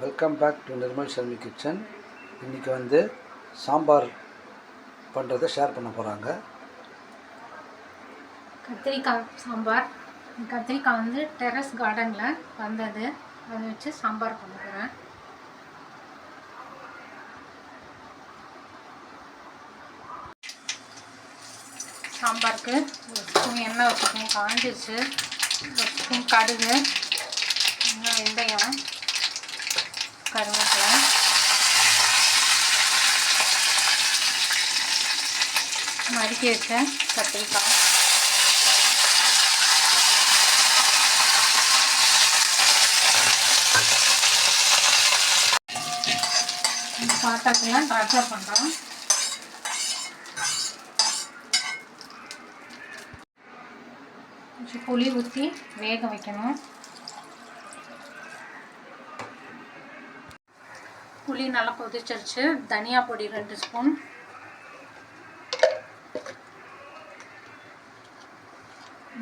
Welcome back to Nirmal Sharmi kitchen. இன்றைக்கி வந்து சாம்பார் பண்ணுறதை ஷேர் பண்ண போகிறாங்க. கத்திரிக்காய் சாம்பார். கத்திரிக்காய் வந்து டெரஸ் கார்டனில் வந்தது, அதை வச்சு சாம்பார் பண்ண போகிறேன். சாம்பாருக்கு ஒரு ஸ்பூன் எண்ணெய் வச்சுக்கணும், காஞ்சிச்சு. ஒரு ஸ்பூன் கடுகு, இன்னும் வெந்தயம், கருவேப்பிலை, நறுக்கி வச்ச கத்திரிக்காய், பாத்திரத்தில் ட்ரான்ஸ்ஃபர் பண்ணுறோம். கொஞ்சம் புளி ஊற்றி வேக வைக்கணும். புளி நல்லா கொதிச்சிருச்சு. தனியா பொடி 2 ஸ்பூன்,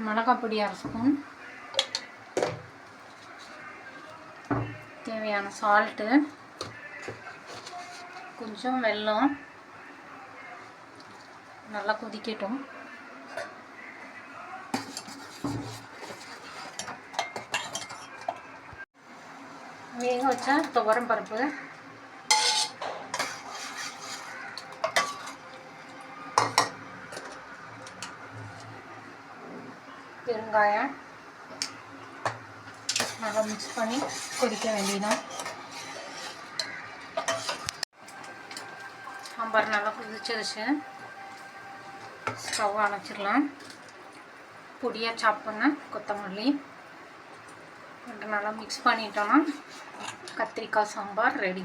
மிளகாய் பொடி 1/2 ஸ்பூன், தேவையான சால்ட்டு, கொஞ்சம் வெல்லம். நல்லா கொதிக்கட்டும். வேக வச்ச துவரம் பருப்பு, பெருங்காயம் நல்லா மிக்ஸ் பண்ணி கொதிக்க வேண்டியதான். சாம்பார் நல்லா கொதிச்சிருச்சு. ஸ்டவ் அணைச்சிடலாம். பொடியாக சாப் பண்ண கொத்தமல்லி நல்லா மிக்ஸ் பண்ணிட்டோன்னா கத்திரிக்காய் சாம்பார் ரெடி.